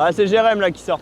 Ah, c'est Jérém là qui sort.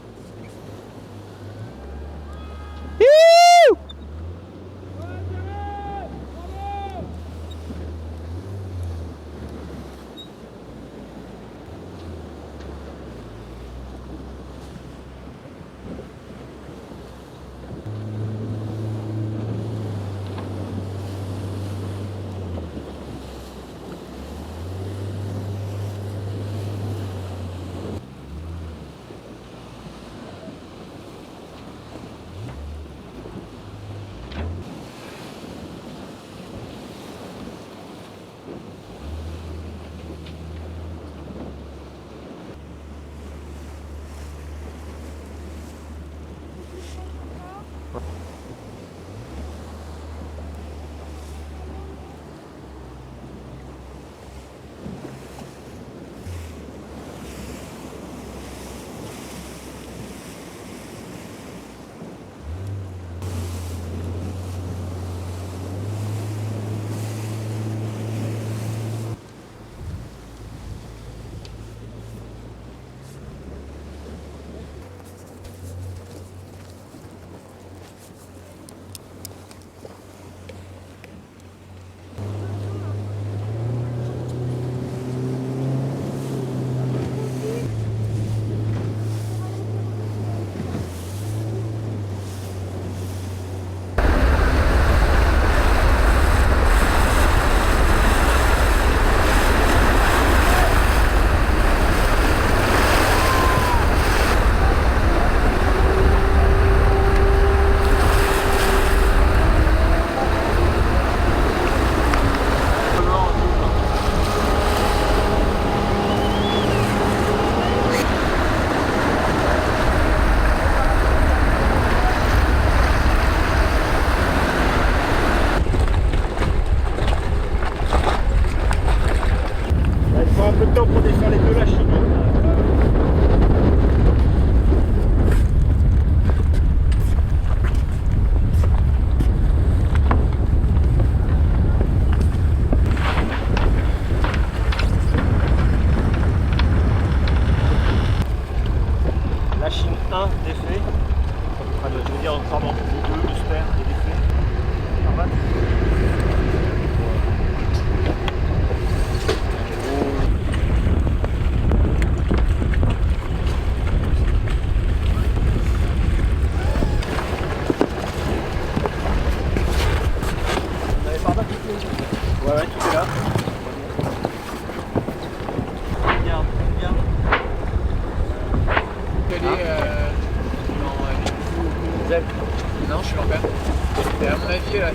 Ouais, tout est là. Regarde, regarde. Non, je suis en père. Et à mon avis, elle a fait.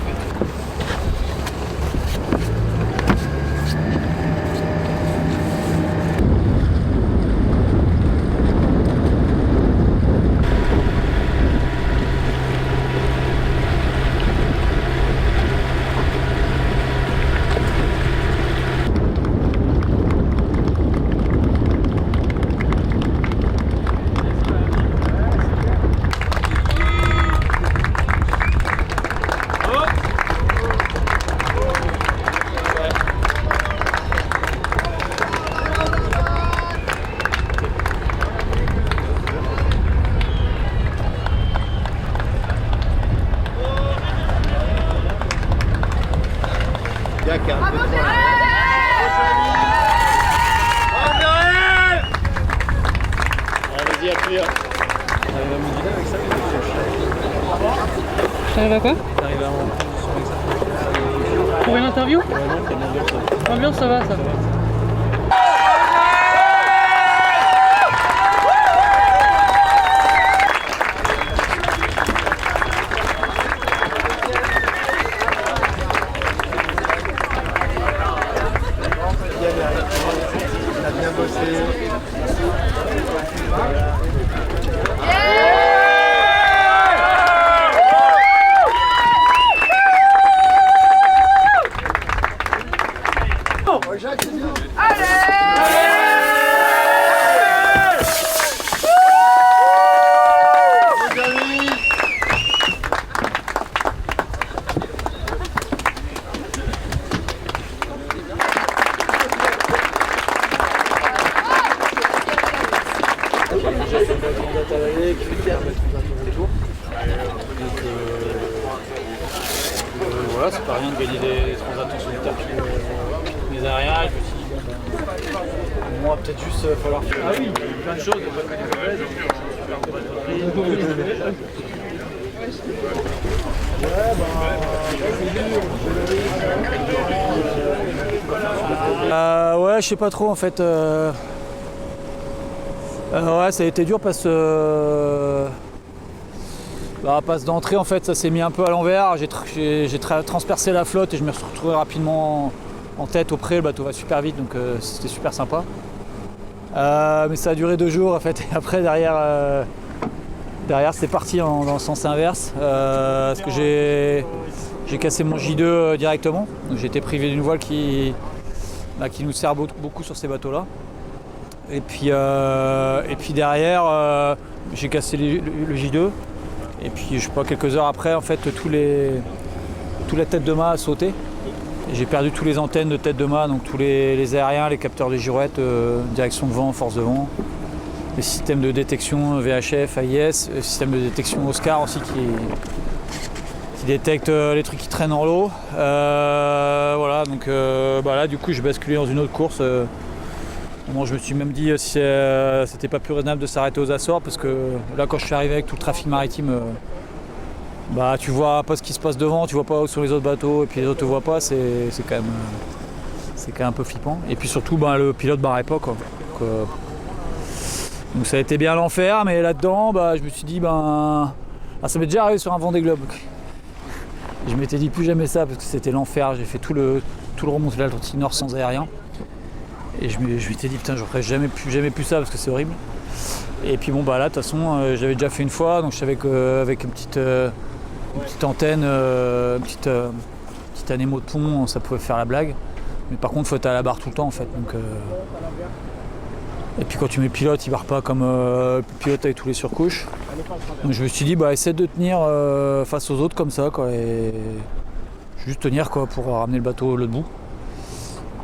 Allez-y, appuie. T'arrives à midi là avec ça? T'arrives à quoi? T'arrives à en prendre son avec ça? Pour une interview? Ouais, non, t'as bien l'ambiance ça. L'ambiance ça va, ça. On a bien bossé. Jacques, c'est bien. Allez. transat à l'aller, qui fait 1 mètre transat au retour. Donc voilà, c'est pas rien de gagner des transats en solitaire puis les aériens. Je me suis dit, bon, moi peut-être juste falloir faire plein de choses, pas que des mauvaises. Ouais, je sais pas trop en fait. Ouais, ça a été dur parce que passe d'entrée en fait, ça s'est mis un peu à l'envers. J'ai transpercé la flotte et je me suis retrouvé rapidement en tête au près. Le bateau va super vite, donc c'était super sympa. Mais ça a duré 2 jours en fait. Et après derrière c'est parti dans le sens inverse parce que j'ai cassé mon J2 directement. Donc j'ai été privé d'une voile qui nous sert beaucoup sur ces bateaux-là. Et puis derrière, j'ai cassé le J2. Et puis je sais pas, quelques heures après, en fait, toute la tête de mât a sauté. Et j'ai perdu tous les antennes de tête de mât, donc tous les aériens, les capteurs de girouette, direction de vent, force de vent. Les systèmes de détection VHF, AIS, le système de détection Oscar aussi qui détecte les trucs qui traînent dans l'eau. Voilà, donc là du coup j'ai basculé dans une autre course. Bon, je me suis même dit si c'était pas plus raisonnable de s'arrêter aux Açores parce que là quand je suis arrivé avec tout le trafic maritime, tu vois pas ce qui se passe devant, tu vois pas où sont les autres bateaux et puis les autres te voient pas, c'est quand même un peu flippant. Et puis surtout le pilote barrait pas quoi. Donc ça a été bien l'enfer, mais là-dedans je me suis dit ça m'est déjà arrivé sur un Vendée Globe. Je m'étais dit plus jamais ça parce que c'était l'enfer, j'ai fait tout le remonté de l'Atlantique Nord sans aérien. Et je m'étais dit putain, je ferai jamais plus ça parce que c'est horrible. Et puis là de toute façon j'avais déjà fait une fois, donc je savais qu'avec une petite antenne, une petite anémo de pont, ça pouvait faire la blague. Mais par contre faut être à la barre tout le temps en fait. Donc, et puis quand tu mets le pilote, il barre pas comme le pilote avec tous les surcouches. Donc je me suis dit essaie de tenir face aux autres comme ça quoi, et juste tenir quoi pour ramener le bateau l'autre bout.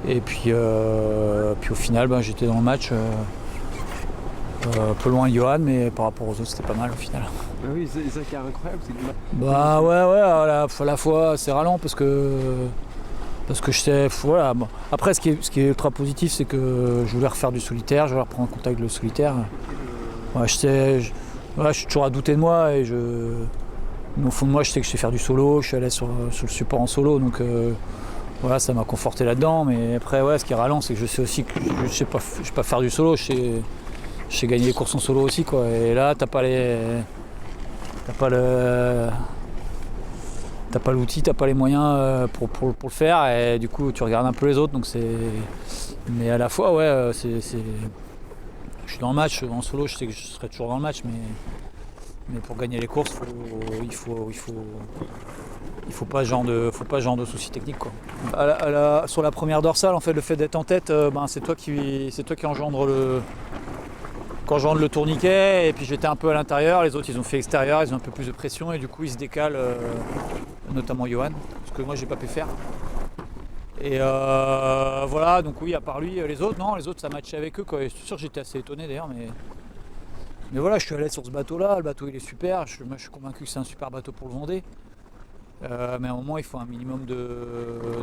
Et puis au final j'étais dans le match un peu loin de Johan, mais par rapport aux autres c'était pas mal au final. Oui, c'est ça qui est incroyable, c'est que... à la fois c'est ralent parce que je sais, voilà. Bon. Après ce qui est ultra positif c'est que je voulais refaire du solitaire, je voulais reprendre contact avec le solitaire. Ouais, je suis toujours à douter de moi et mais au fond de moi je sais que je sais faire du solo, je suis à l'aise sur le support en solo, donc voilà, ça m'a conforté là-dedans. Mais après ce qui est ralent c'est que je sais aussi que je sais pas faire du solo, je sais gagner les courses en solo aussi quoi. Et là t'as pas l'outil, t'as pas les moyens pour le faire, et du coup tu regardes un peu les autres, donc mais à la fois je suis dans le match, en solo je sais que je serai toujours dans le match, mais pour gagner les courses il faut pas ce genre de soucis techniques quoi. Sur la première dorsale en fait, le fait d'être en tête, c'est toi qui engendre le tourniquet, et puis j'étais un peu à l'intérieur, les autres ils ont fait extérieur, ils ont un peu plus de pression et du coup ils se décalent, notamment Johan, ce que moi j'ai pas pu faire. Et voilà, donc oui, à part lui, les autres ça matchait avec eux quoi. Et je suis sûr que j'étais assez étonné d'ailleurs, mais voilà, je suis à l'aise sur ce bateau-là, le bateau il est super, moi je suis convaincu que c'est un super bateau pour le Vendée. Mais à un moment il faut un minimum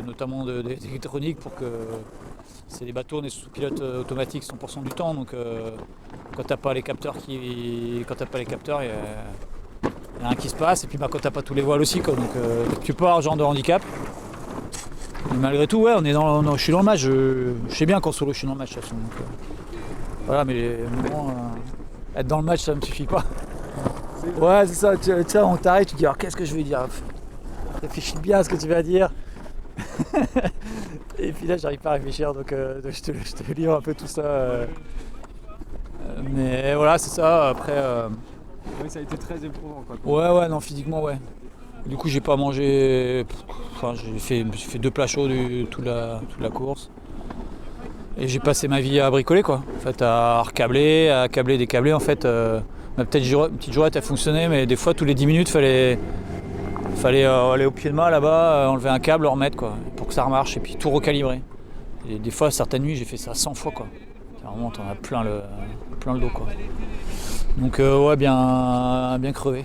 notamment d'électronique pour que c'est des bateaux, on est sous pilote automatique 100% du temps, donc quand t'as pas les capteurs il y a rien qui se passe, et puis quand t'as pas tous les voiles aussi quoi, donc tu peux avoir ce genre de handicap. Mais malgré tout je suis dans le match, je sais bien qu'en solo je suis dans le match de toute façon, donc, voilà, mais être dans le match ça me suffit pas. Ouais c'est ça, tu sais, on t'arrête, tu te dis alors qu'est-ce que je vais dire, réfléchis bien à ce que tu vas dire. Et puis là j'arrive pas à réfléchir, donc je te livre un peu tout ça. Mais voilà, c'est ça, après... Oui, ça a été très éprouvant quoi. Ouais, non, physiquement ouais. Du coup j'ai pas mangé, j'ai fait 2 plats chauds toute la course. Et j'ai passé ma vie à bricoler quoi, en fait, à recabler, à câbler, décabler en fait. Ma petite girouette a fonctionné, mais des fois tous les 10 minutes fallait aller au pied de mât là-bas, enlever un câble, le remettre quoi, pour que ça remarche et puis tout recalibrer. Et des fois certaines nuits j'ai fait ça 100 fois quoi. Carrément, t'en as plein le dos, quoi. Donc ouais, bien crevé.